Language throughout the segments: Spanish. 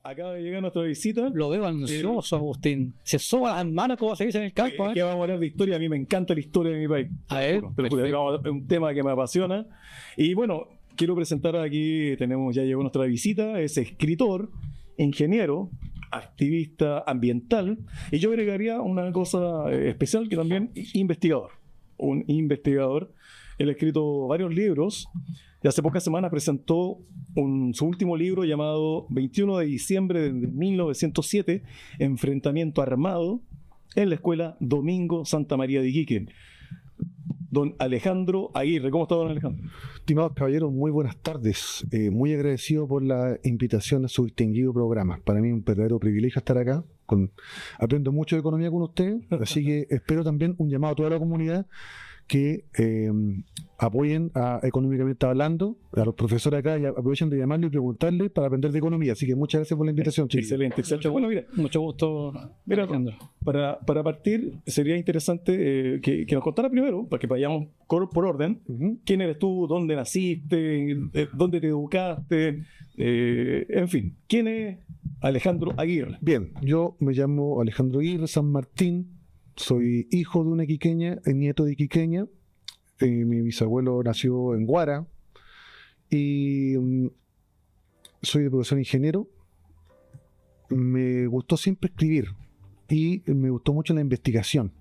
acaba de llegar nuestra visita. Lo veo ansioso, Agustín. Se soba las manos como se dice en el campo. Que vamos a hablar de historia. A mí me encanta la historia de mi país. A ver, Pero es un tema que me apasiona. Y bueno, quiero presentar aquí, ya llegó nuestra visita, es escritor, ingeniero, activista ambiental, y yo agregaría una cosa especial, que también investigador. Un investigador. Él ha escrito varios libros y hace pocas semanas presentó su último libro llamado 21 de diciembre de 1907, Enfrentamiento Armado, en la Escuela Domingo Santa María de Iquique. Don Alejandro Aguirre. ¿Cómo está, don Alejandro? Estimados caballeros, muy buenas tardes. Muy agradecido por la invitación a su distinguido programa. Para mí es un verdadero privilegio estar acá. Aprendo mucho de economía con ustedes, así que espero también un llamado a toda la comunidad que apoyen Económicamente Hablando, a los profesores acá, y aprovechen de llamarle y preguntarle para aprender de economía. Así que muchas gracias por la invitación, chicos. Excelente, excelente. Bueno, mira, mucho gusto, mira, Alejandro. Para partir, sería interesante que nos contara primero, para que vayamos por orden, quién eres tú, dónde naciste, dónde te educaste, en fin, ¿quién es Alejandro Aguirre? Bien, yo me llamo Alejandro Aguirre San Martín. Soy hijo de una iquiqueña, nieto de iquiqueña. Mi bisabuelo nació en Guara. Y soy de profesión ingeniero. Me gustó siempre escribir. Y me gustó mucho la investigación.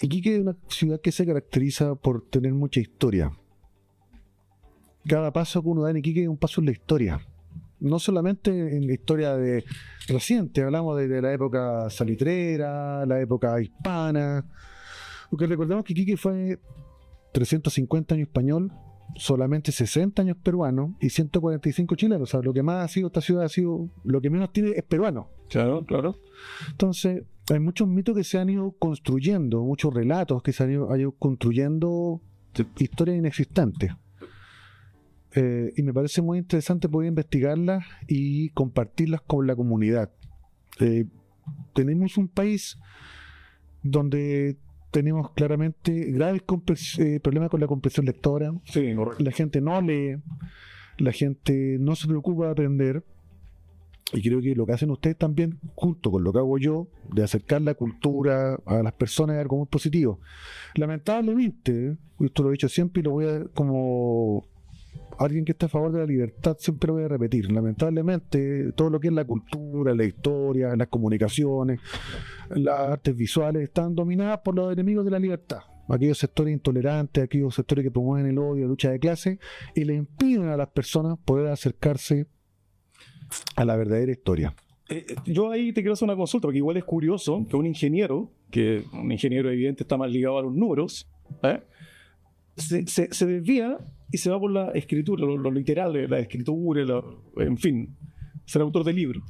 Iquique es una ciudad que se caracteriza por tener mucha historia. Cada paso que uno da en Iquique es un paso en la historia. No solamente en la historia reciente, hablamos de la época salitrera, la época hispana, porque recordemos que Iquique fue 350 años español, solamente 60 años peruano y 145 chilenos. O sea, lo que más ha sido esta ciudad lo que menos tiene es peruano. Claro, claro. Entonces, hay muchos mitos que se han ido construyendo, muchos relatos que se han ido construyendo, historias inexistentes. Y me parece muy interesante poder investigarlas y compartirlas con la comunidad. Tenemos un país donde tenemos claramente graves problemas con la comprensión lectora. Sí, correcto. La gente no lee, la gente no se preocupa de aprender. Y creo que lo que hacen ustedes también, junto con lo que hago yo, de acercar la cultura a las personas, es algo muy positivo. Lamentablemente, esto lo he dicho siempre y lo voy a, como alguien que está a favor de la libertad, siempre lo voy a repetir. Lamentablemente, todo lo que es la cultura, la historia, las comunicaciones, las artes visuales, están dominadas por los enemigos de la libertad. Aquellos sectores intolerantes, aquellos sectores que promueven el odio, la lucha de clase, y le impiden a las personas poder acercarse a la verdadera historia. Yo ahí te quiero hacer una consulta, porque igual es curioso que un ingeniero evidente está más ligado a los números, se desvía y se va por la escritura, lo literal, la escritura, en fin, ser autor de libros,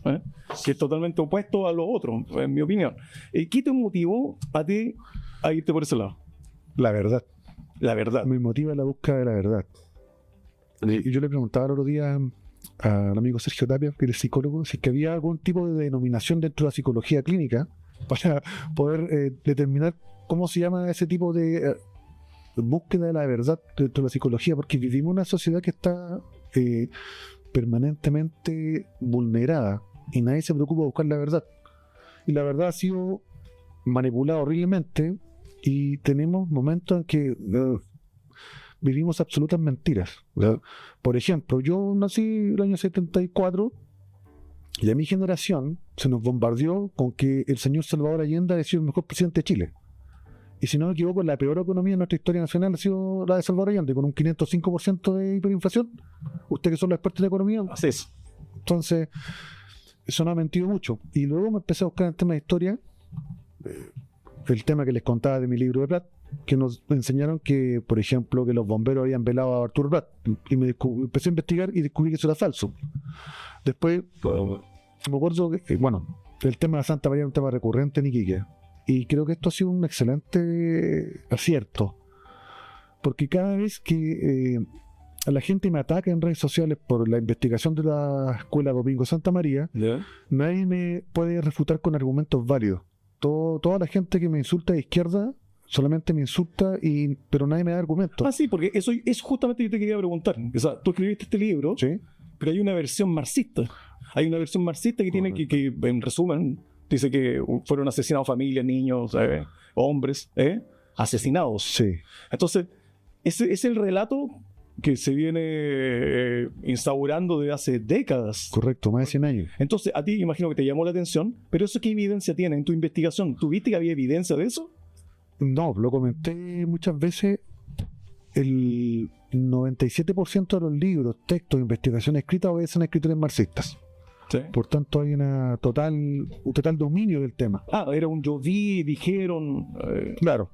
que es totalmente opuesto a lo otro, en mi opinión. ¿Qué te motivó a ti a irte por ese lado? La verdad. La verdad. Me motiva la búsqueda de la verdad. Y yo le preguntaba el otro día al amigo Sergio Tapia, que es psicólogo, si es que había algún tipo de denominación dentro de la psicología clínica para poder determinar cómo se llama ese tipo de búsqueda de la verdad dentro de la psicología, porque vivimos en una sociedad que está permanentemente vulnerada y nadie se preocupa de buscar la verdad. Y la verdad ha sido manipulada horriblemente y tenemos momentos en que vivimos absolutas mentiras. O sea, por ejemplo, yo nací en el año 74 y a mi generación se nos bombardeó con que el señor Salvador Allende ha sido el mejor presidente de Chile. Y si no me equivoco, la peor economía de nuestra historia nacional ha sido la de Salvador Allende, con un 505% de hiperinflación. Ustedes que son los expertos de economía. Así es. Entonces, eso no ha mentido mucho. Y luego me empecé a buscar el tema de historia, el tema que les contaba de mi libro de Prat, que nos enseñaron que, por ejemplo, que los bomberos habían velado a Arturo Prat. Y empecé a investigar y descubrí que eso era falso. Después, me acuerdo que, el tema de Santa María es un tema recurrente en Iquique. Y creo que esto ha sido un excelente acierto, porque cada vez que la gente me ataca en redes sociales por la investigación de la Escuela Domingo Santa María, nadie me puede refutar con argumentos válidos. Toda la gente que me insulta de izquierda solamente me insulta, pero nadie me da argumentos. Sí, porque eso es justamente lo que te quería preguntar. O sea, tú escribiste este libro, ¿sí? Pero hay una versión marxista. Hay una versión marxista que tiene que, en resumen, dice que fueron asesinados familias, niños, hombres, asesinados. Sí. Entonces, ese es el relato que se viene instaurando desde hace décadas. Correcto, más de 100 años. Entonces, a ti imagino que te llamó la atención, pero ¿eso qué evidencia tiene en tu investigación? ¿Tú viste que había evidencia de eso? No, lo comenté muchas veces. El 97% de los libros, textos, investigaciones escritas obedecen a escritores marxistas. Sí. Por tanto, hay un total dominio del tema. Era un yo vi, dijeron. Claro.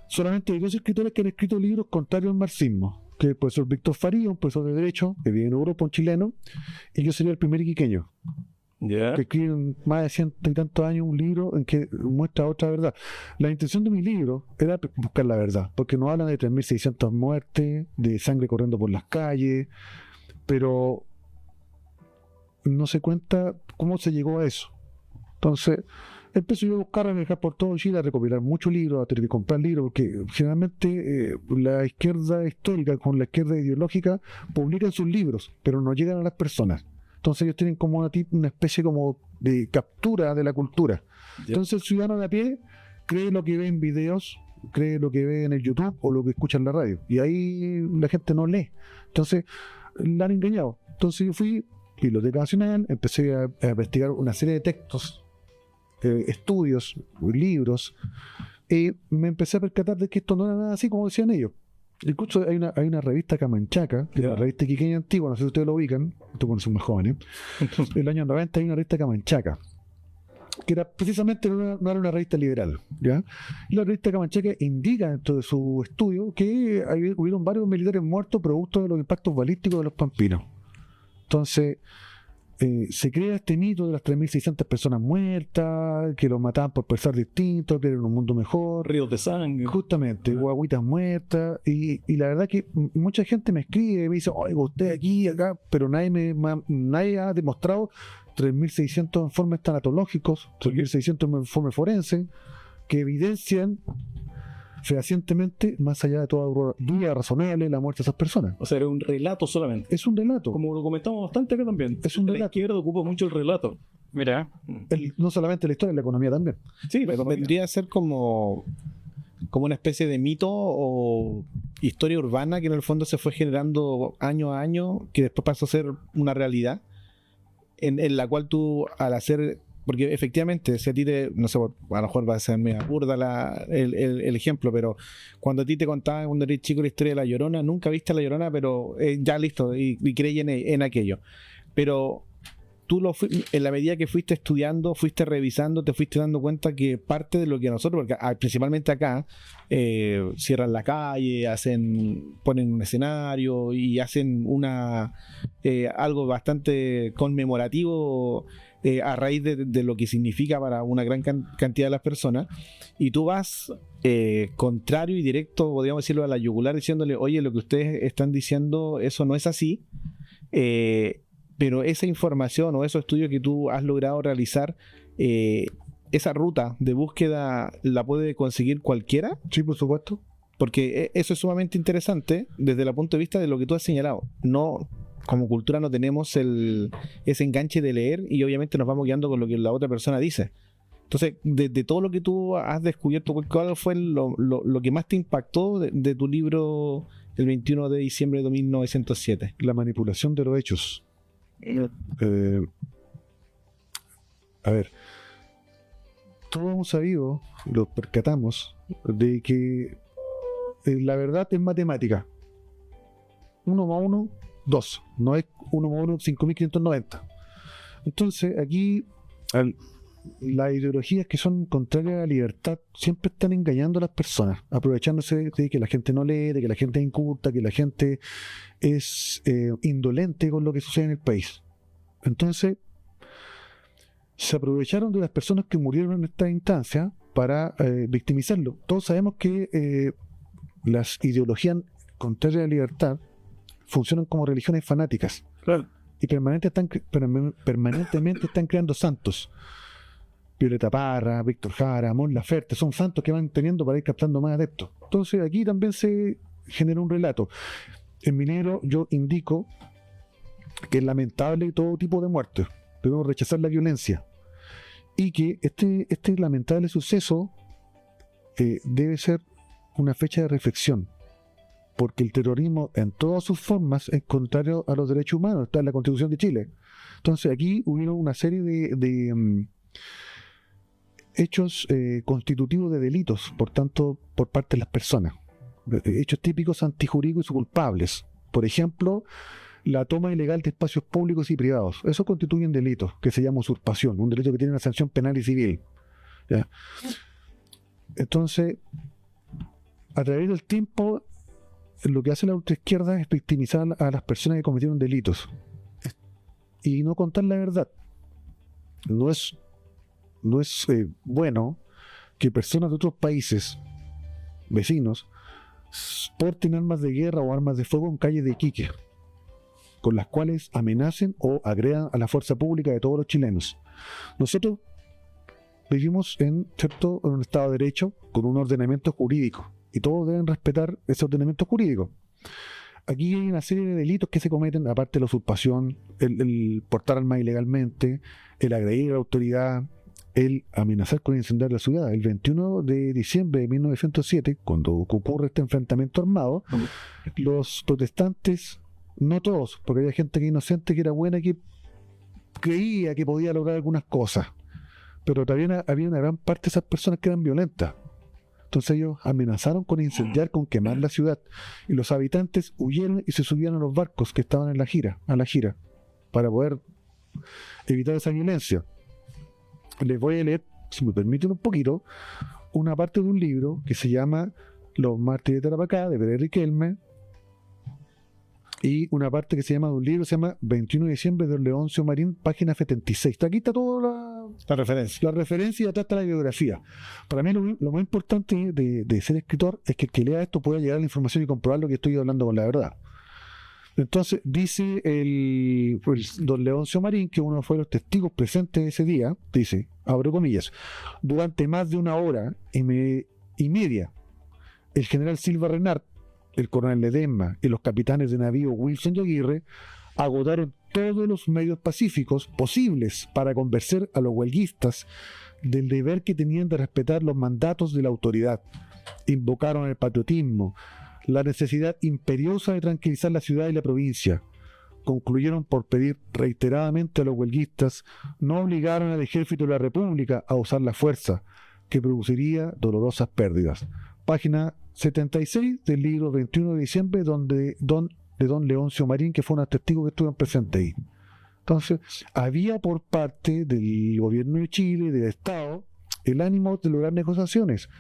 Solamente hay dos escritores que han escrito libros contrarios al marxismo, que es el profesor Víctor Faría, un profesor de Derecho, que vive en Europa, un chileno, y yo sería el primer iquiqueño, ¿Ya? que escribe en más de 100 y tantos años un libro en que muestra otra verdad. La intención de mi libro era buscar la verdad, porque nos hablan de 3.600 muertes, de sangre corriendo por las calles, pero no se cuenta cómo se llegó a eso. Entonces, empecé yo a buscar, a viajar por todo Chile, a recopilar muchos libros, a tener que comprar libros, porque generalmente la izquierda histórica con la izquierda ideológica publican sus libros, pero no llegan a las personas. Entonces ellos tienen como una especie como de captura de la cultura. Entonces el ciudadano de a pie cree lo que ve en videos, cree lo que ve en el YouTube o lo que escucha en la radio. Y ahí la gente no lee. Entonces la han engañado. Entonces yo fui Biblioteca Nacional, empecé a investigar una serie de textos, estudios, libros, y me empecé a percatar de que esto no era nada así como decían ellos. Incluso hay una revista camanchaca, que es la revista quiqueña antigua, no sé si ustedes lo ubican, tú cuando son más jóvenes. En el año 90 hay una revista camanchaca, que era precisamente no era una revista liberal, ¿ya? Y la revista camanchaca indica dentro de su estudio que hubieron varios militares muertos producto de los impactos balísticos de los Pampinos. Entonces, se crea este mito de las 3.600 personas muertas, que los mataban por pensar distinto, que era un mundo mejor. Ríos de sangre. Justamente, guaguitas muertas. Y la verdad que mucha gente me escribe, me dice, oiga, usted aquí, acá, pero nadie ha demostrado 3.600 informes tanatológicos, 3.600 informes forenses, que evidencian fehacientemente, más allá de toda duda razonable, la muerte de esas personas. O sea, era un relato solamente. Es un relato. Como lo comentamos bastante acá también. Es un La relato. izquierda ocupa mucho el relato. Mira, No solamente la historia, la economía también. Sí, pero Vendría a ser como una especie de mito o historia urbana que en el fondo se fue generando año a año, que después pasó a ser una realidad, en la cual tú, al hacer... Porque efectivamente, si a ti no sé, a lo mejor va a ser media burda el ejemplo, pero cuando a ti te contaban cuando eres chico la historia de La Llorona, nunca viste a La Llorona, pero ya listo, y creí en aquello. Pero tú en la medida que fuiste estudiando, fuiste revisando, te fuiste dando cuenta que parte de lo que nosotros, porque principalmente acá, cierran la calle, ponen un escenario y hacen algo bastante conmemorativo a raíz de lo que significa para una gran cantidad de las personas, y tú vas contrario y directo, podríamos decirlo, a la yugular, diciéndole, oye, lo que ustedes están diciendo, eso no es así, pero esa información o esos estudios que tú has logrado realizar, esa ruta de búsqueda la puede conseguir cualquiera, Sí, por supuesto. porque eso es sumamente interesante desde el punto de vista de lo que tú has señalado. No, como cultura no tenemos ese enganche de leer y obviamente nos vamos guiando con lo que la otra persona dice. Entonces, de todo lo que tú has descubierto, ¿cuál fue lo que más te impactó de tu libro el 21 de diciembre de 1907? La manipulación de los hechos. A ver, todos hemos sabido, los percatamos, de que la verdad es matemática. 1 más 1, 2. No es 1 más 1, 5.590. Entonces, aquí las ideologías que son contrarias a la libertad siempre están engañando a las personas, aprovechándose de que la gente no lee, de que la gente es inculta, que la gente es indolente con lo que sucede en el país. Entonces, se aprovecharon de las personas que murieron en esta instancia para victimizarlo. Todos sabemos que las ideologías contrarias a la libertad funcionan como religiones fanáticas. Claro. Y permanentemente están creando santos. Violeta Parra, Víctor Jara, Mon Laferte, son santos que van teniendo para ir captando más adeptos. Entonces aquí también se genera un relato. En mi libro yo indico que es lamentable todo tipo de muertes. Debemos rechazar la violencia. Y que este lamentable suceso debe ser una fecha de reflexión. Porque el terrorismo en todas sus formas es contrario a los derechos humanos. Está en la Constitución de Chile. Entonces aquí hubieron una serie de hechos constitutivos de delitos, por tanto, por parte de las personas. Hechos típicos antijurídicos y culpables. Por ejemplo, la toma ilegal de espacios públicos y privados. Eso constituye un delito que se llama usurpación, un delito que tiene una sanción penal y civil. ¿Ya? Entonces, a través del tiempo, lo que hace la ultraizquierda es victimizar a las personas que cometieron delitos y no contar la verdad. No es bueno que personas de otros países vecinos porten armas de guerra o armas de fuego en calles de Iquique, con las cuales amenacen o agredan a la fuerza pública de todos los chilenos. Nosotros vivimos en un Estado de Derecho con un ordenamiento jurídico y todos deben respetar ese ordenamiento jurídico. Aquí hay una serie de delitos que se cometen, aparte de la usurpación, el portar armas ilegalmente, el agredir a la autoridad, el amenazar con incendiar la ciudad. El 21 de diciembre de 1907, cuando ocurre este enfrentamiento armado, los protestantes, no todos, porque había gente que inocente, que era buena, que creía que podía lograr algunas cosas, pero también había una gran parte de esas personas que eran violentas. Entonces ellos amenazaron con incendiar, con quemar la ciudad, y los habitantes huyeron y se subieron a los barcos que estaban en la gira, para poder evitar esa violencia. Les voy a leer, si me permiten un poquito, una parte de un libro que se llama Los mártires de Tarapacá, de Pérez Riquelme, y una parte que se llama de un libro que se llama 21 de diciembre de Leoncio Marín, página 76. Aquí está toda la referencia y atrás está la biografía. Para mí lo más importante de ser escritor es que el que lea esto pueda llegar a la información y comprobar lo que estoy hablando con la verdad. Entonces dice don Leoncio Marín, que uno fue de los testigos presentes ese día, dice, abro comillas, durante más de 1 hora y media, el general Silva Renard, el coronel Ledesma y los capitanes de navío Wilson y Aguirre agotaron todos los medios pacíficos posibles para convencer a los huelguistas del deber que tenían de respetar los mandatos de la autoridad. Invocaron el patriotismo, la necesidad imperiosa de tranquilizar la ciudad y la provincia. Concluyeron por pedir reiteradamente a los huelguistas no obligaron al ejército de la República a usar la fuerza, que produciría dolorosas pérdidas. Página 76 del libro 21 de diciembre, de don Leoncio Marín, que fue un testigo que estuvieron presentes ahí. Entonces, había por parte del gobierno de Chile, del Estado, el ánimo de lograr negociaciones.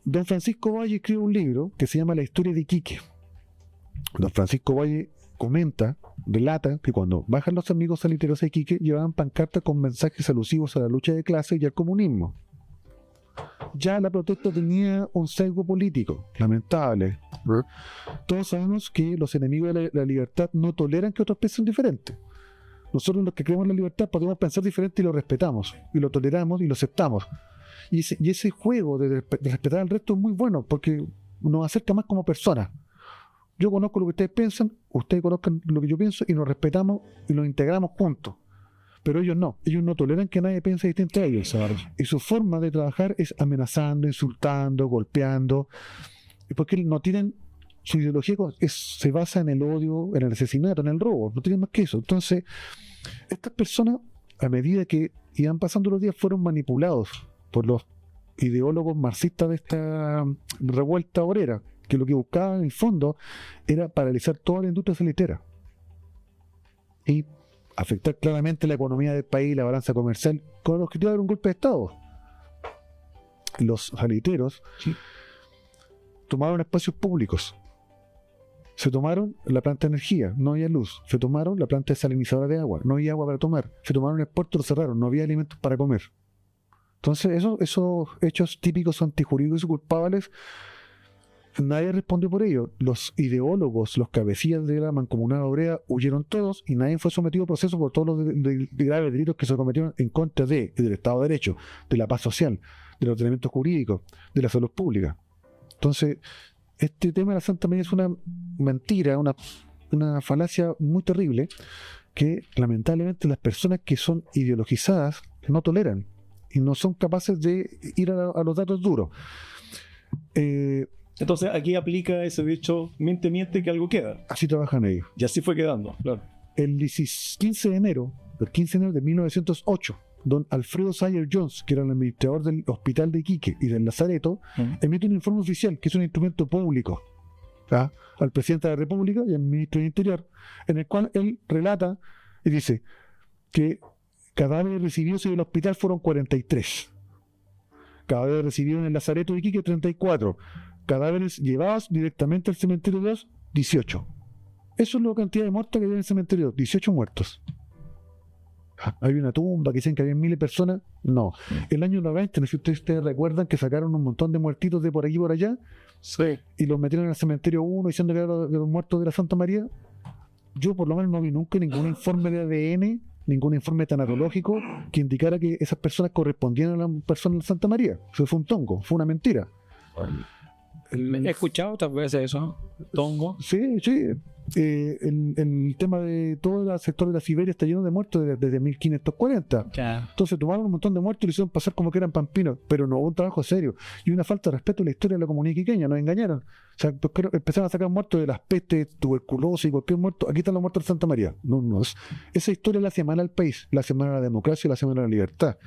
Don Francisco Valle escribe un libro que se llama La historia de Iquique. Don Francisco Valle relata que cuando bajan los amigos salitreros a Iquique, llevaban pancartas con mensajes alusivos a la lucha de clases y al comunismo. Ya la protesta tenía un sesgo político, lamentable. Todos sabemos que los enemigos de la libertad no toleran que otros piensen diferente. Nosotros, los que creemos en la libertad, podemos pensar diferente y lo respetamos, y lo toleramos y lo aceptamos. Y ese juego de respetar al resto es muy bueno, porque nos acerca más como personas. Yo conozco lo que ustedes piensan, ustedes conozcan lo que yo pienso, y nos respetamos y nos integramos juntos. Pero ellos no toleran que nadie piense distinto a ellos. Y su forma de trabajar es amenazando, insultando, golpeando, porque no tienen, su ideología se basa en el odio, en el asesinato, en el robo, no tienen más que eso. Entonces, estas personas, a medida que iban pasando los días, fueron manipulados por los ideólogos marxistas de esta revuelta obrera, que lo que buscaban en el fondo era paralizar toda la industria salitera y afectar claramente la economía del país, la balanza comercial, con el objetivo de dar un golpe de Estado. Los salitreros tomaron espacios públicos, se tomaron la planta de energía, no había luz, se tomaron la planta desalinizadora de agua, no había agua para tomar, se tomaron el puerto, lo cerraron, no había alimentos para comer. Entonces esos hechos típicos antijurídicos y culpables, nadie respondió por ello. Los ideólogos, los cabecillas de la mancomunidad obrera huyeron todos y nadie fue sometido a proceso por todos los graves delitos que se cometieron en contra del Estado de Derecho, de la paz social, del ordenamiento jurídico, de la salud pública. Entonces, este tema de la Santa María es una mentira, una una falacia muy terrible que lamentablemente las personas que son ideologizadas no toleran y no son capaces de ir a los datos duros. Entonces aquí aplica ese dicho, miente, miente, que algo queda. Así trabajan ellos. Y así fue quedando, claro. El 15 de enero de 1908, don Alfredo Sayer Jones, que era el administrador del Hospital de Iquique y del Lazareto, emite un informe oficial, que es un instrumento público, ¿ah?, al presidente de la República y al ministro del Interior, en el cual él relata y dice que cadáveres recibidos en el hospital fueron 43, cadáveres recibidos en el Lazareto de Iquique 34, cadáveres llevados directamente al cementerio de Dios 18. Eso es la cantidad de muertos que había en el cementerio, 18 muertos. Hay una tumba que dicen que había miles de personas. No. El año 90, no sé si ustedes recuerdan que sacaron un montón de muertitos de por aquí y por allá. Sí. Y los metieron en el cementerio 1 diciendo que eran los muertos de la Santa María. Yo por lo menos no vi nunca ningún informe de ADN, ningún informe tanatológico que indicara que esas personas correspondían a las personas de Santa María. Eso fue un tongo, fue una mentira. He escuchado otras veces eso, tongo. Sí, sí. El tema de todo el sector de la Siberia está lleno de muertos desde 1540. Claro. Entonces tomaron un montón de muertos y lo hicieron pasar como que eran pampinos, pero no hubo un trabajo serio y una falta de respeto a la historia de la comunidad iquiqueña. Nos engañaron. O sea, empezaron a sacar muertos de las pestes, tuberculosis y cualquier muerto. Aquí están los muertos de Santa María. No. Esa historia la hace mal al país, la hace mal a la democracia y la hace mal a la libertad.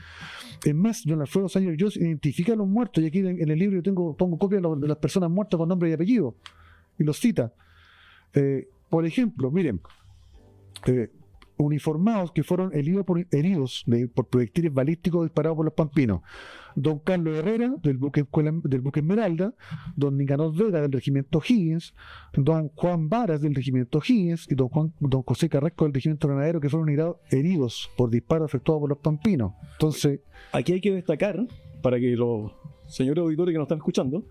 Es más, don Alfredo Sayer Jones identifica a los muertos, y aquí en el libro yo pongo copias de las personas muertas con nombre y apellido y los cita. Por ejemplo, miren, uniformados que fueron heridos por proyectiles balísticos disparados por los pampinos: don Carlos Herrera del buque Esmeralda, don Nicanor Vega del regimiento Higgins, don Juan Varas del regimiento Higgins y don José Carrasco del regimiento Granadero, que fueron heridos por disparos efectuados por los pampinos. Entonces, aquí hay que destacar, para que los señores auditores que nos están escuchando,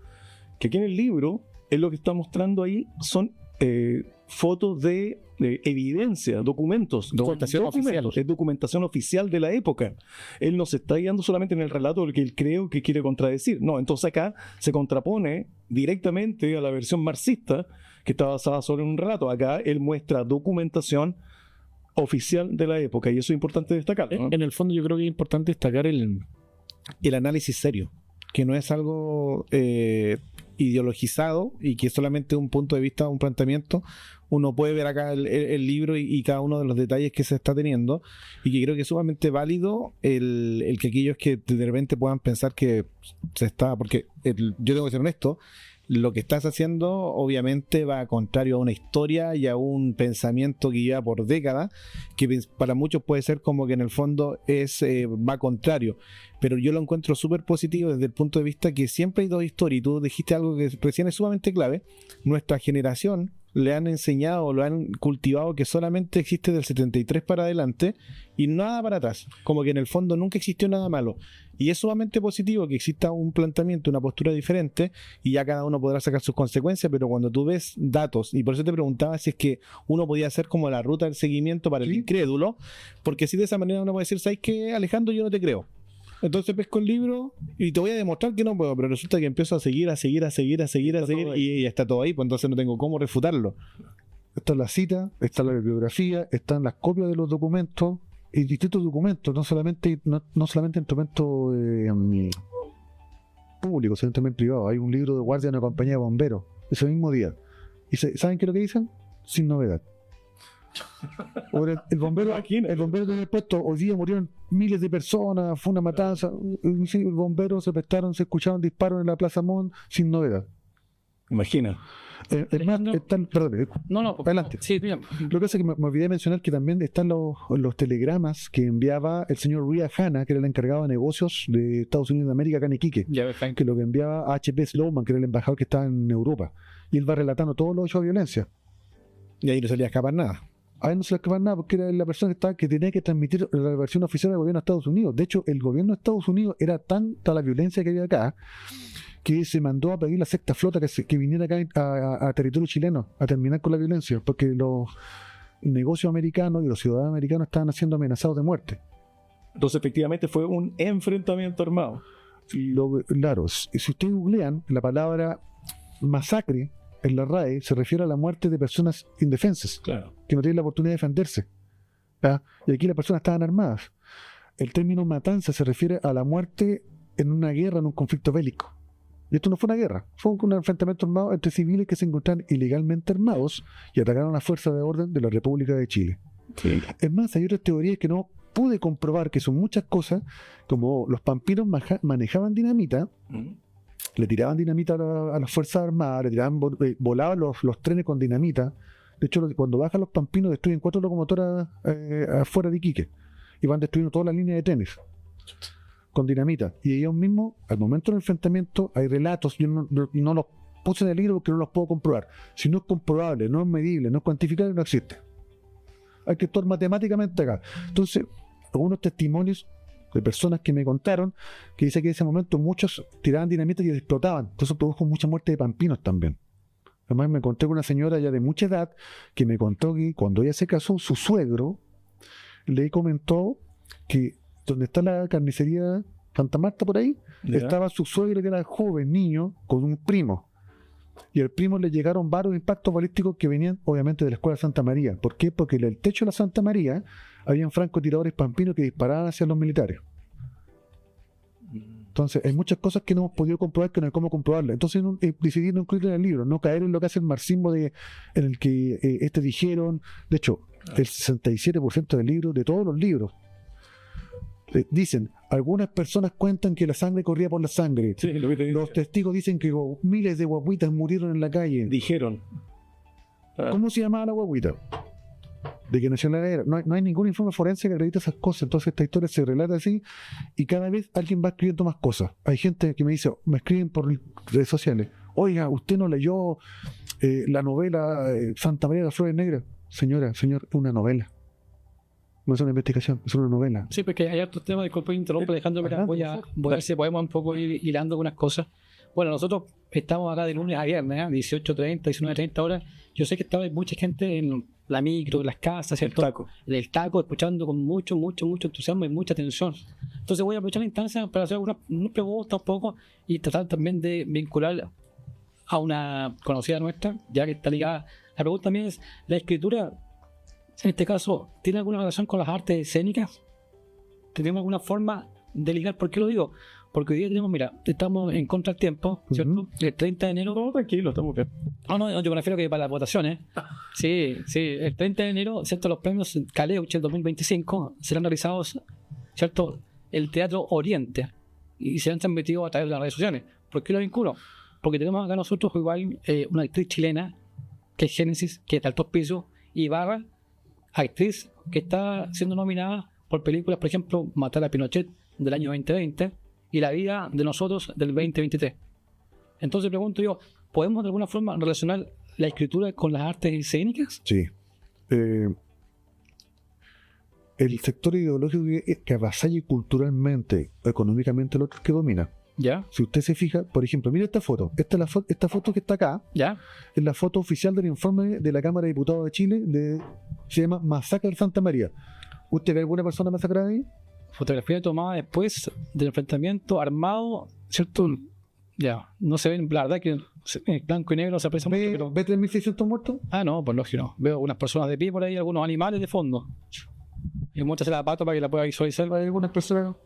que aquí en el libro, es lo que está mostrando ahí, son fotos de evidencia, documentos. Documentación oficial. Es documentación oficial de la época. Él no se está guiando solamente en el relato del que él creo que quiere contradecir. No, entonces acá se contrapone directamente a la versión marxista, que está basada solo en un relato. Acá él muestra documentación oficial de la época, y eso es importante destacarlo, ¿no? En el fondo yo creo que es importante destacar el análisis serio, que no es algo ideologizado y que es solamente un punto de vista, un planteamiento. Uno puede ver acá el libro y cada uno de los detalles que se está teniendo, y que creo que es sumamente válido el que aquellos que de repente puedan pensar que se está, porque yo tengo que ser honesto, lo que estás haciendo obviamente va contrario a una historia y a un pensamiento que lleva por décadas, que para muchos puede ser como que en el fondo va contrario, pero yo lo encuentro súper positivo desde el punto de vista que siempre hay dos historias, y tú dijiste algo que recién es sumamente clave. Nuestra generación le han enseñado, lo han cultivado, que solamente existe del 73 para adelante y nada para atrás, como que en el fondo nunca existió nada malo, y es sumamente positivo que exista un planteamiento, una postura diferente, y ya cada uno podrá sacar sus consecuencias. Pero cuando tú ves datos, y por eso te preguntaba si es que uno podía hacer como la ruta del seguimiento para el incrédulo, porque si de esa manera uno puede decir, ¿sabes qué, Alejandro? Yo no te creo. Entonces pesco el libro y te voy a demostrar que no puedo, pero resulta que empiezo a seguir y está todo ahí, pues entonces no tengo cómo refutarlo. está la cita, está la bibliografía, están las copias de los documentos y distintos documentos, no solamente instrumentos públicos, sino también privados. Hay un libro de guardia de una compañía de bomberos ese mismo día. ¿Y ¿saben qué es lo que dicen? Sin novedad. El bombero tiene puesto, hoy día murieron miles de personas, fue una matanza. Sí, el bombero se escucharon disparos en la Plaza Montt, sin novedad. Imagina. Perdón, No, adelante. Sí, mira. Lo que pasa es que me olvidé mencionar que también están los telegramas que enviaba el señor Ria Hanna, que era el encargado de negocios de Estados Unidos de América acá en Iquique, que lo que enviaba a H.P. Slowman, que era el embajador que estaba en Europa, y él va relatando todos los hechos de violencia. Y ahí no salía a escapar nada. A él no se le escapaba nada porque era la persona que tenía que transmitir la versión oficial del gobierno de Estados Unidos. De hecho, el gobierno de Estados Unidos era tanta la violencia que había acá, que se mandó a pedir la sexta flota que viniera acá a territorio chileno a terminar con la violencia, porque los negocios americanos y los ciudadanos americanos estaban siendo amenazados de muerte. Entonces, efectivamente, fue un enfrentamiento armado. Claro, si ustedes googlean la palabra masacre en la RAE se refiere a la muerte de personas indefensas, Claro. que no tienen la oportunidad de defenderse. ¿Ya? Y aquí las personas estaban armadas. El término matanza se refiere a la muerte en una guerra, en un conflicto bélico. Y esto no fue una guerra, fue un enfrentamiento armado entre civiles que se encontraban ilegalmente armados y atacaron a las fuerzas de orden de la República de Chile. Sí. Es más, hay otras teorías que no pude comprobar, que son muchas cosas, como los pampinos manejaban dinamita, le tiraban dinamita a las fuerzas armadas, le tiraban, volaban los trenes con dinamita. De hecho, cuando bajan los pampinos destruyen 4 locomotoras afuera de Iquique y van destruyendo toda la línea de trenes con dinamita. Y ellos mismos, al momento del enfrentamiento, hay relatos, yo no los puse en el libro porque no los puedo comprobar. Si no es comprobable, no es medible, no es cuantificable, no existe. Hay que actuar matemáticamente acá. Entonces, algunos testimonios de personas que me contaron que dice que en ese momento muchos tiraban dinamita y explotaban. Entonces produjo mucha muerte de pampinos también. Además me encontré con una señora ya de mucha edad que me contó que cuando ella se casó, su suegro le comentó que donde está la carnicería Santa Marta por ahí, Ya. estaba su suegro que era joven, niño, con un primo. Y al primo le llegaron varios impactos balísticos que venían obviamente de la escuela Santa María. ¿Por qué? Porque en el techo de la Santa María habían francotiradores pampinos que disparaban hacia los militares. Entonces, hay muchas cosas que no hemos podido comprobar, que no hay cómo comprobarlas. Entonces, decidí no incluirlo en el libro, no caer en lo que hace el marxismo en el que dijeron. De hecho, el 67% del libro, de todos los libros, dicen, algunas personas cuentan que la sangre corría por la sangre. Sí, lo que te Los testigos dicen que miles de guaguitas murieron en la calle. dijeron. ¿Cómo se llamaba la guaguita? De que nació en la guerra. No hay ningún informe forense que acredite esas cosas. Entonces esta historia se relata así y cada vez alguien va escribiendo más cosas. Hay gente que me dice, me escriben por redes sociales, oiga, ¿usted no leyó la novela Santa María de las Flores Negras? Señora, señor, es una novela. No es una investigación, es una novela. Sí, porque hay hartos temas, disculpe, interrumpo, Alejandro, mira, Adelante, voy a ver si podemos un poco ir hilando algunas cosas. Bueno, nosotros estamos acá de lunes a viernes, 18:30, 19:30 horas. Yo sé que estaba mucha gente en la micro, en las casas, El ¿cierto? taco. En el taco, escuchando con mucho entusiasmo y mucha atención. Entonces voy a aprovechar la instancia para hacer unas preguntas un poco y tratar también de vincular a una conocida nuestra, ya que está ligada. La pregunta también es, ¿la escritura, en este caso, tiene alguna relación con las artes escénicas? ¿Tenemos alguna forma de ligar? ¿Por qué lo digo? Porque hoy día tenemos, mira, estamos en contra del tiempo, ¿cierto? El 30 de enero. No, tranquilo, estamos bien. No, yo me refiero que para las votaciones. Sí, el 30 de enero, ¿cierto? Los premios Caleuche 2025 serán realizados, ¿cierto? El Teatro Oriente y serán transmitidos a través de las redes sociales. ¿Por qué lo vinculo? Porque tenemos acá nosotros igual una actriz chilena que es Génesis, que es de altos pisos, y Barra, actriz que está siendo nominada por películas, por ejemplo, Matar a Pinochet del año 2020 y La vida de nosotros del 2023. Entonces pregunto yo, ¿podemos de alguna forma relacionar la escritura con las artes escénicas? Sí. El sector ideológico que avasalle culturalmente, económicamente, el otro es que domina. ¿Ya? Si usted se fija, por ejemplo, mira esta foto. Esta foto que está acá ¿Ya? es la foto oficial del informe de la Cámara de Diputados de Chile. Se llama Masacre de Santa María. ¿Usted ve alguna persona masacrada ahí? Fotografía tomada después del enfrentamiento armado, ¿cierto? Ya, no se ven, la verdad que en blanco y negro se aprecia mucho, pero... ¿Ve 3.600 muertos? Ah, no, por lógico no. Veo unas personas de pie por ahí, algunos animales de fondo. Y muéstrase la pata para que la pueda visualizar. Hay algunas personas.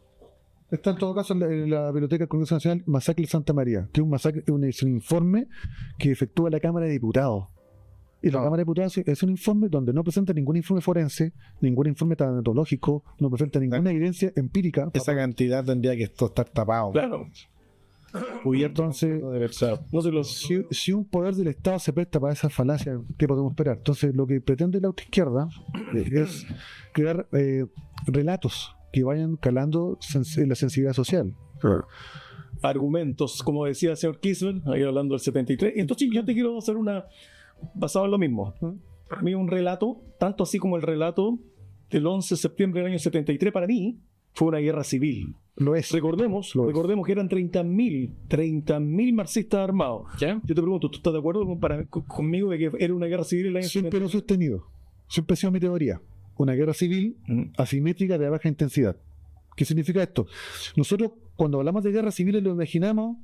Está en todo caso en la Biblioteca del Congreso Nacional Masacre de Santa María, que es un informe que efectúa la Cámara de Diputados. Y la Cámara de Diputados es un informe donde no presenta ningún informe forense, ningún informe tanatológico, no presenta ninguna evidencia empírica. Esa cantidad tendría que estar tapado. Claro. Cubierto. Entonces, No se los... si un poder del Estado se presta para esa falacia, ¿qué podemos esperar? Entonces, lo que pretende la autoizquierda es crear relatos que vayan calando en la sensibilidad social. argumentos, como decía el señor Kismer, ahí hablando del 73. Entonces yo te quiero hacer una, basado en lo mismo. Para mí un relato, tanto así como el relato del 11 de septiembre del año 73, para mí fue una guerra civil. Lo es. Recordemos que eran 30.000 marxistas armados. ¿Ya? Yo te pregunto, ¿tú estás de acuerdo conmigo de que era una guerra civil el año Siempre 73? lo he sostenido. Siempre ha sido mi teoría. Una guerra civil asimétrica de baja intensidad. ¿Qué significa esto? Nosotros, cuando hablamos de guerras civiles, lo imaginamos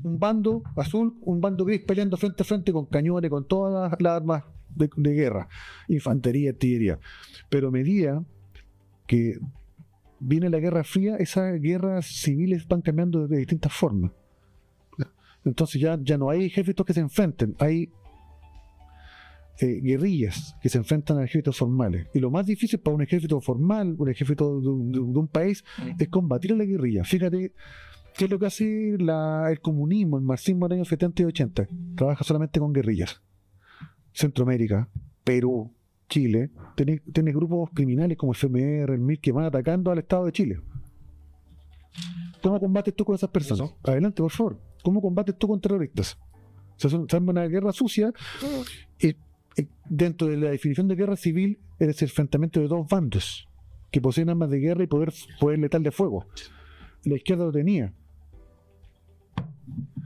un bando azul, un bando gris peleando frente a frente con cañones, con todas las armas de guerra, infantería, artillería. Pero a medida que viene la Guerra Fría, esas guerras civiles van cambiando de distintas formas. Entonces ya no hay ejércitos que se enfrenten, hay guerrillas que se enfrentan a ejércitos formales. Y lo más difícil para un ejército formal, un ejército de un país, es combatir a la guerrilla. Fíjate qué es lo que hace el comunismo, el marxismo en los años 70 y 80. Trabaja solamente con guerrillas. Centroamérica, Perú, Chile, tiene grupos criminales como el FMR, el MIR, que van atacando al Estado de Chile. ¿Cómo combates tú con esas personas? Eso. Adelante, por favor. ¿Cómo combates tú con terroristas? Se arma una guerra sucia y dentro de la definición de guerra civil es el enfrentamiento de dos bandos que poseen armas de guerra y poder letal de fuego. La izquierda lo tenía.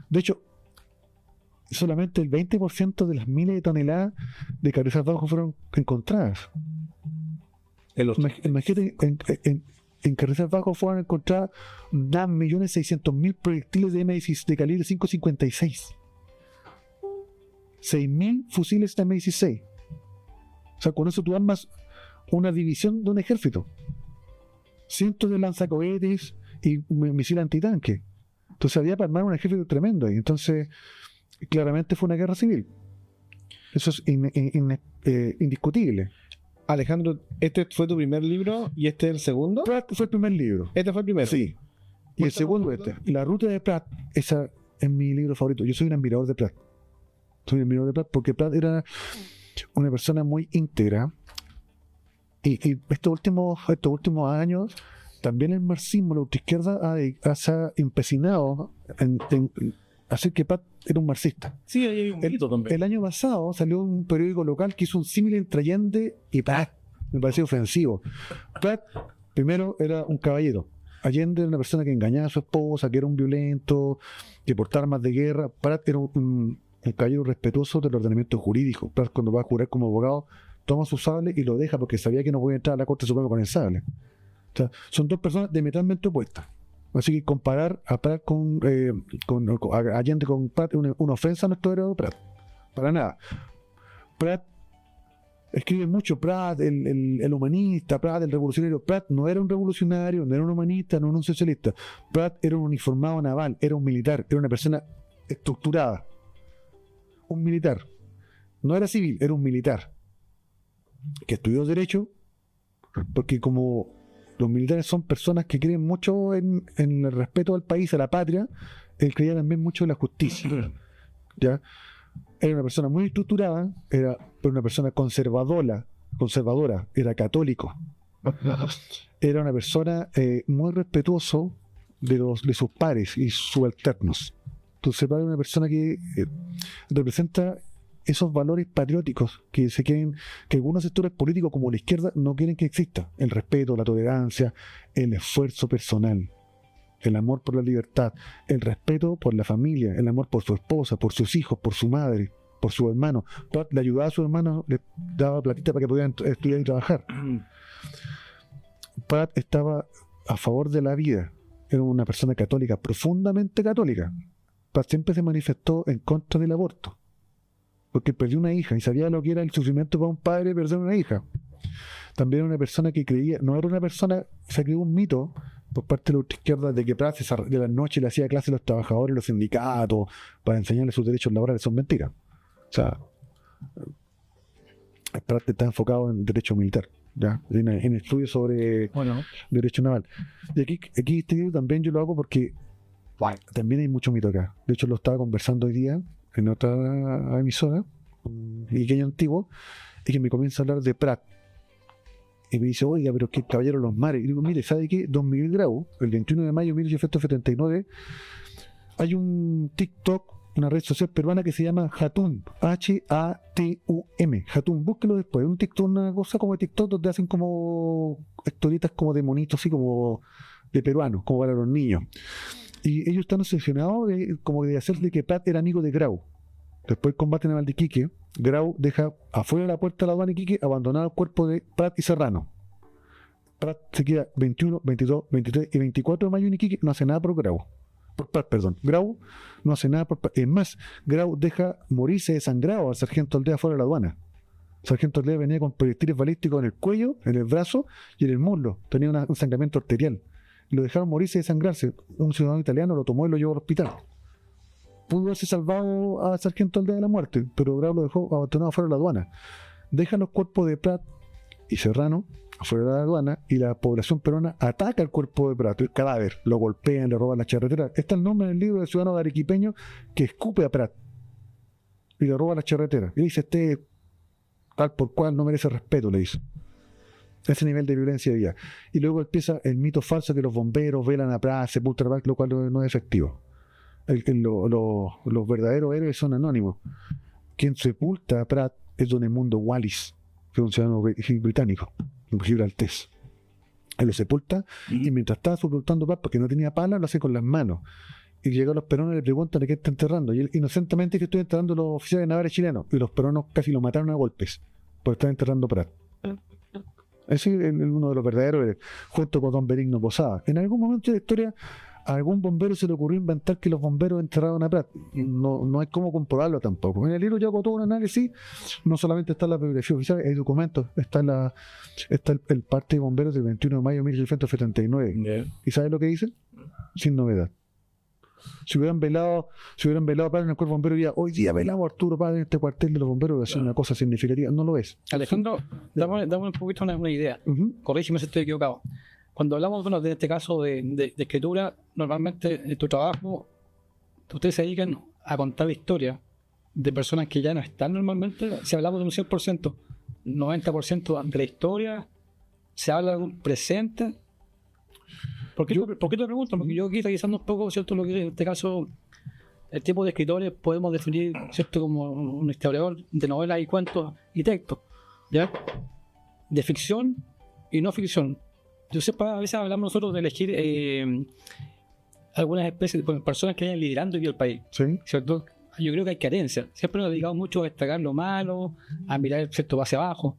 De hecho, solamente el 20% de las miles de toneladas de Carrizal Bajo fueron encontradas. Imagínate, en Carrizal Bajo fueron encontradas 1.600.000 proyectiles de M16 de calibre 5.56. 6.000 fusiles de M16. O sea, con eso tú armas una división de un ejército. Cientos de lanzacohetes y misiles antitanque. Entonces había para armar un ejército tremendo ahí. Entonces, claramente fue una guerra civil. Eso es indiscutible. Alejandro, ¿este fue tu primer libro y este es el segundo? Pratt fue el primer libro. Este fue el primero. Sí. Y el segundo La ruta de Pratt, esa es mi libro favorito. Yo soy un admirador de Pratt. Soy un admirador de Pratt porque Pratt era una persona muy íntegra. Y estos últimos años, también el marxismo, la ultraizquierda, se ha empecinado en hacer que Pratt era un marxista. Sí, hay un mito también. El año pasado salió un periódico local que hizo un símil entre Allende y Pratt. Me pareció ofensivo. Pratt, primero, era un caballero. Allende era una persona que engañaba a su esposa, que era un violento, que portaba armas de guerra. Pratt era un caballero respetuoso del ordenamiento jurídico. Pratt, cuando va a jurar como abogado, toma su sable y lo deja porque sabía que no podía entrar a la Corte Suprema con el sable. O sea, son dos personas diametralmente opuestas. Así que comparar a Pratt a Allende con Pratt es una ofensa a nuestro héroe Pratt. Para nada. Pratt escribe mucho. Pratt, el humanista, Pratt, el revolucionario. Pratt no era un revolucionario, no era un humanista, no era un socialista. Pratt era un uniformado naval, era un militar, era una persona estructurada. Un militar. No era civil, era un militar. Que estudió Derecho, porque como los militares son personas que creen mucho en el respeto al país, a la patria, él creía también mucho en la justicia. ¿Ya? Era una persona muy estructurada, era una persona conservadora, era católico. Era una persona muy respetuoso de sus pares y subalternos. Entonces era una persona que representa esos valores patrióticos que que algunos sectores políticos como la izquierda no quieren que exista: el respeto, la tolerancia, el esfuerzo personal, el amor por la libertad, el respeto por la familia, el amor por su esposa, por sus hijos, por su madre, por su hermano. Le ayudaba a su hermano, le daba platita para que pudieran estudiar y trabajar. Pratt estaba a favor de la vida, era una persona católica, profundamente católica. Pratt siempre se manifestó en contra del aborto, porque perdió una hija y sabía lo que era el sufrimiento para un padre perder una hija. También era una persona que creía, no era una persona, se creó un mito por parte de la izquierda de que Pratt de la noche le hacía clase a los trabajadores y los sindicatos para enseñarles sus derechos laborales. Son mentiras. O sea, Pratt está enfocado en derecho militar, ¿ya? En estudios sobre derecho naval. Y aquí este video también yo lo hago porque también hay mucho mito acá. De hecho, lo estaba conversando hoy día en otra emisora, un pequeño antiguo, y que me comienza a hablar de Pratt. Y me dice, oiga, pero es que el caballero de los mares. Y digo, mire, ¿sabe qué? Don Miguel Grau, el 21 de mayo de 1879, hay un TikTok, una red social peruana que se llama Hatum, H-A-T-U-M, Hatum, búsquelo después. Un TikTok, una cosa como de TikTok donde hacen como historietas como de monitos, así como de peruanos, como para los niños. Y ellos están obsesionados de hacer de que Pratt era amigo de Grau. Después del combate naval de Iquique, Grau deja afuera de la puerta de la aduana de Iquique abandonado el cuerpo de Pratt y Serrano. Pratt se queda 21, 22, 23 y 24 de mayo en Iquique, no hace nada por Grau. por Prat, perdón. Grau no hace nada por Prat. Es más, Grau deja morirse desangrado al sargento Aldea fuera de la aduana. El sargento Aldea venía con proyectiles balísticos en el cuello, en el brazo y en el muslo. Tenía un sangramiento arterial. Lo dejaron morirse y desangrarse. Un ciudadano italiano lo tomó y lo llevó al hospital. Pudo haberse salvado al sargento Aldea de la muerte, pero Grau lo dejó abandonado fuera de la aduana. Deja los cuerpos de Prat y Serrano afuera de la aduana y la población peruana ataca el cuerpo de Prat, el cadáver, lo golpean, le roban la charretera. Está el nombre en el libro del ciudadano arequipeño que escupe a Prat y le roba la charretera. Y dice, tal por cual no merece respeto, le dice. Ese nivel de violencia había. Y luego empieza el mito falso que los bomberos velan a Prat, sepultan a Prat, lo cual no es efectivo. Los verdaderos héroes son anónimos. Quien sepulta a Prat es don Edmundo Wallis, que es un ciudadano británico, un gibraltés. Él lo sepulta y mientras estaba sepultando Prat, porque no tenía pala, lo hace con las manos. Y llegan los peruanos y le preguntan de qué está enterrando. Y él inocentemente que estoy enterrando a los oficiales navales chilenos. Y los peruanos casi lo mataron a golpes por estar enterrando a Prat. Ese es uno de los verdaderos héroes, junto con don Benigno Posada. En algún momento de la historia, a algún bombero se le ocurrió inventar que los bomberos enterraron a Prat. No hay cómo comprobarlo tampoco. En el libro yo hago todo un análisis. No solamente está la bibliografía oficial, hay documentos. Está el parte de bomberos del 21 de mayo de 1679. ¿Y sabes lo que dice? Sin novedad. Si hubieran velado a Prat en el cuerpo bombero, diría, hoy día velamos a Arturo Prat en este cuartel de los bomberos, es una cosa significativa. No lo es. Alejandro, dame un poquito una idea. Corrígeme si estoy equivocado. Cuando hablamos, bueno, de este caso de escritura, normalmente en tu trabajo, ustedes se dedican a contar la historia de personas que ya no están normalmente. Si hablamos de un 100%, 90% de la historia, se habla de algún presente. ¿Por qué te pregunto? Porque yo aquí revisando un poco, ¿cierto? Lo que en este caso, el tipo de escritores podemos definir, ¿cierto? Como un historiador de novelas y cuentos y textos, ¿ya? De ficción y no ficción. Yo sé, a veces hablamos nosotros de elegir algunas especies de personas que vayan liderando el país, ¿Sí? ¿cierto? Yo creo que hay carencia. Siempre nos dedicamos mucho a destacar lo malo, a mirar, ¿cierto?, hacia abajo.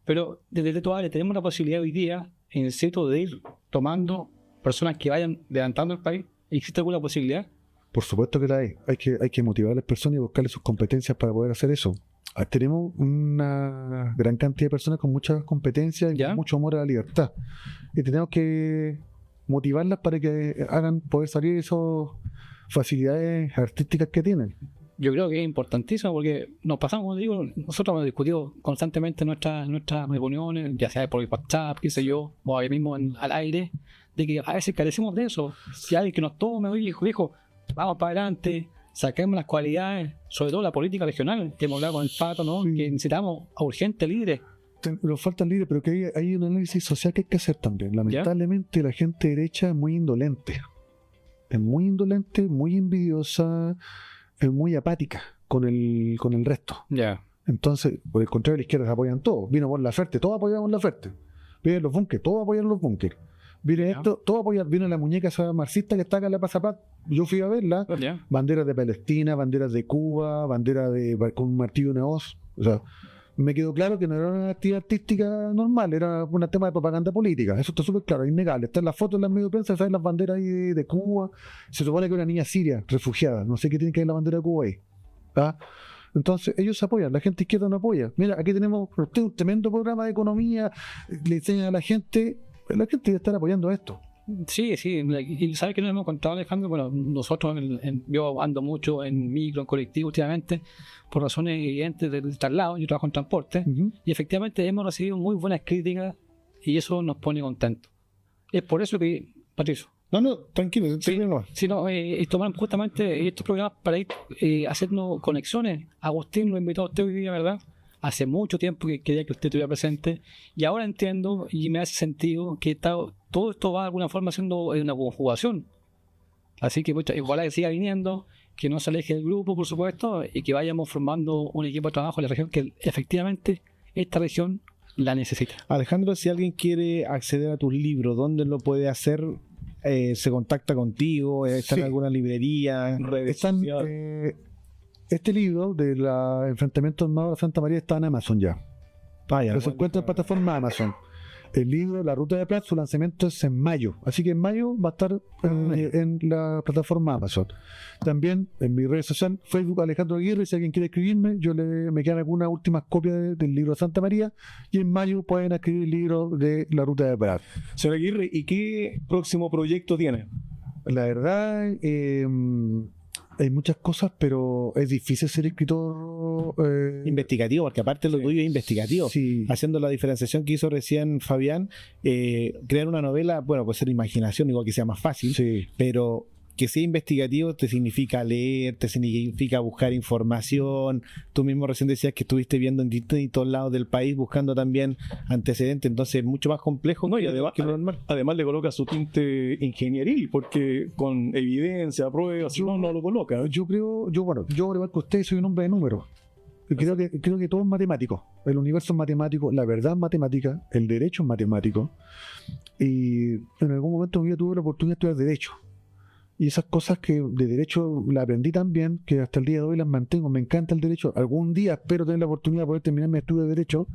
Pero desde tu área tenemos la posibilidad hoy día, en el centro, de ir tomando personas que vayan levantando el país. ¿Existe alguna posibilidad? Por supuesto que la hay. Hay que motivar a las personas y buscarles sus competencias para poder hacer eso. Tenemos una gran cantidad de personas con muchas competencias y con mucho amor a la libertad. Y tenemos que motivarlas para que hagan poder salir esas facilidades artísticas que tienen. Yo creo que es importantísimo porque nos pasamos, como digo, nosotros hemos discutido constantemente nuestras reuniones, ya sea por WhatsApp, qué sé yo, o ahí mismo al aire, de que a veces carecemos de eso. Si alguien que nos tome, oye, dijo, vamos para adelante, saquemos las cualidades, sobre todo la política regional, que hemos hablado con el Pato, ¿no? Sí. Que necesitamos a urgentes líderes. Nos faltan líderes, pero que hay un análisis social que hay que hacer también. Lamentablemente la gente derecha es muy indolente. Es muy indolente, muy envidiosa, es muy apática con el resto. Entonces, por el contrario, la izquierda se apoyan todos. Vino por Laferte, todos apoyamos Laferte. Vienen los búnkeres, todos apoyan los búnkeres. Viene esto, todos apoyan. Vino la muñeca esa marxista que está acá en la Plaza Paz. Yo fui a verla. Banderas de Palestina, banderas de Cuba, banderas con un martillo y una hoz. O sea, me quedó claro que no era una actividad artística normal, era un tema de propaganda política. Eso está súper claro, innegable. Está en las fotos en las medios de prensa, ¿sabes? Las banderas ahí de Cuba. Se supone que una niña siria, refugiada. No sé qué tiene que ver la bandera de Cuba ahí. ¿Ah? Entonces, ellos se apoyan, la gente izquierda no apoya. Mira, aquí tenemos un tremendo programa de economía, le enseñan a la gente debe estar apoyando esto. Sí, y sabes que nos hemos contado, Alejandro. Bueno, nosotros yo ando mucho en micro, en colectivo últimamente, por razones evidentes del traslado. Yo trabajo en transporte y efectivamente hemos recibido muy buenas críticas y eso nos pone contentos. Es por eso que, Patricio, no, tranquilo, tomamos justamente estos programas para ir haciendo conexiones. Agustín lo invitó a usted hoy día, ¿verdad? Hace mucho tiempo que quería que usted estuviera presente y ahora entiendo y me hace sentido que todo esto va de alguna forma siendo una conjugación. Así que igual que siga viniendo, que no se aleje del grupo, por supuesto, y que vayamos formando un equipo de trabajo en la región que efectivamente esta región la necesita. Alejandro, si alguien quiere acceder a tus libros, ¿dónde lo puede hacer? ¿Se contacta contigo? ¿Está en alguna librería? Este libro de los enfrentamientos armados de Santa María está en Amazon ya. Pero se encuentra en plataforma Amazon. El libro La Ruta de Prat, su lanzamiento es en mayo. Así que en mayo va a estar en la plataforma Amazon. También en mi red social, Facebook Alejandro Aguirre, si alguien quiere escribirme, me quedan algunas últimas copias del libro de Santa María. Y en mayo pueden escribir el libro de La Ruta de Prat. Señor Aguirre, ¿y qué próximo proyecto tiene? La verdad, hay muchas cosas, pero es difícil ser escritor Investigativo, porque aparte lo tuyo es investigativo. Sí. Haciendo la diferenciación que hizo recién Fabián, crear una novela, bueno, puede ser imaginación, igual que sea más fácil, Sí. pero que sea investigativo te significa leer, te significa buscar información. Tú mismo recién decías que estuviste viendo en distintos lados del país buscando también antecedentes, entonces es mucho más complejo No, y además, que lo normal. además le coloca su tinte ingenieril, porque con evidencia, pruebas, no lo coloca. Yo creo, bueno, yo al igual que usted soy un hombre de números. Creo que todo es matemático. El universo es matemático, la verdad es matemática, el derecho es matemático. Y en algún momento de mi vida tuve la oportunidad de estudiar derecho. Y esas cosas que de derecho la aprendí tan bien que hasta el día de hoy las mantengo. Me encanta el derecho. Algún día espero tener la oportunidad de poder terminar mi estudio de derecho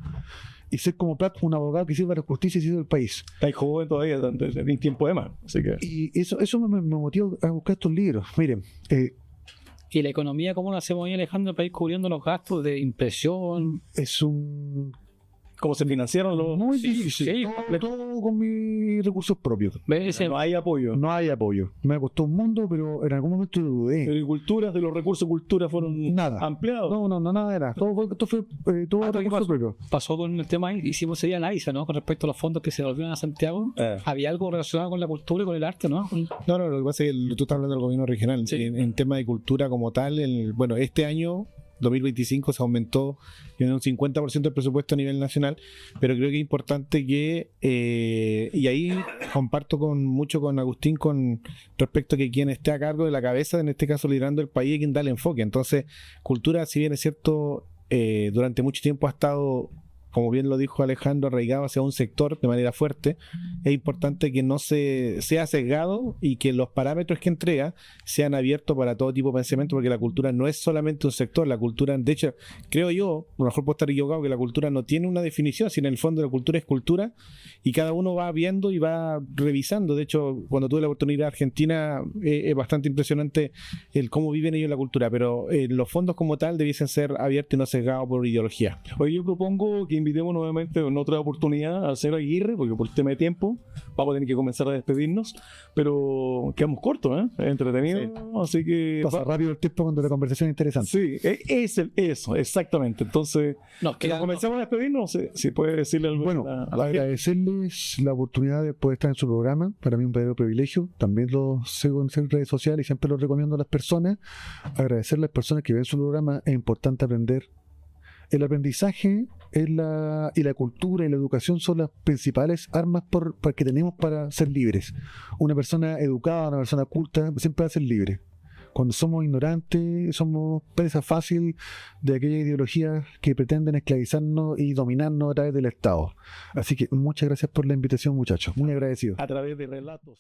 y ser como Prat, un abogado que sirva a la justicia y sirva al país. Estáis joven todavía, tenéis tiempo de más. Así que Y eso me motivó a buscar estos libros. Miren, ¿Y la economía cómo lo hacemos ahí, Alejandro, para ir cubriendo los gastos de impresión? es un... ¿cómo se financiaron los...? Muy Sí, difícil. sí. Todo con mis recursos propios. ¿Ves? No hay apoyo. No hay apoyo. Me costó un mundo, pero en algún momento dudé. De culturas, de los recursos de cultura fueron Nada. ampliados. No, nada era. Todo fue todo ¿qué recursos pasó? propios. Pasó con el tema ahí, hicimos ese análisis, ¿no? Con respecto a los fondos que se devolvieron a Santiago. Había algo relacionado con la cultura y con el arte, ¿no? No, lo que pasa es que tú estás hablando del gobierno regional. Sí. En tema de cultura como tal, bueno, este año 2025 se aumentó en un 50% el presupuesto a nivel nacional, pero creo que es importante que, y ahí comparto mucho con Agustín con respecto a que quien esté a cargo de la cabeza, en este caso liderando el país, hay quien darle enfoque. Entonces, cultura, si bien es cierto, durante mucho tiempo ha estado, como bien lo dijo Alejandro, arraigado hacia un sector de manera fuerte, es importante que no sea sesgado y que los parámetros que entrega sean abiertos para todo tipo de pensamiento, porque la cultura no es solamente un sector, la cultura, de hecho, creo yo, a lo mejor puedo estar equivocado, que la cultura no tiene una definición, sino en el fondo la cultura es cultura y cada uno va viendo y va revisando. De hecho, cuando tuve la oportunidad de ir a Argentina, es bastante impresionante el cómo viven ellos la cultura, pero los fondos como tal debiesen ser abiertos y no sesgados por ideología. Hoy yo propongo que invitemos nuevamente en otra oportunidad al señor Aguirre, porque por tema de tiempo vamos a tener que comenzar a despedirnos, pero quedamos cortos, entretenido, Sí. así que Pasa rápido el tiempo cuando la conversación es interesante. sí, eso, exactamente. Entonces, Nos que queda, comencemos a despedirnos, no sé si puede decirle algo Bueno, a la gente. agradecerles la oportunidad de poder estar en su programa. Para mí un verdadero privilegio. También lo sigo en redes sociales y siempre lo recomiendo a las personas. Agradecer a las personas que ven su programa. Es importante aprender. El aprendizaje y la cultura y la educación son las principales armas que tenemos para ser libres. Una persona educada, una persona culta, siempre va a ser libre. Cuando somos ignorantes, somos presa fácil de aquellas ideologías que pretenden esclavizarnos y dominarnos a través del Estado. Así que muchas gracias por la invitación, muchachos. Muy agradecido. A través de relatos.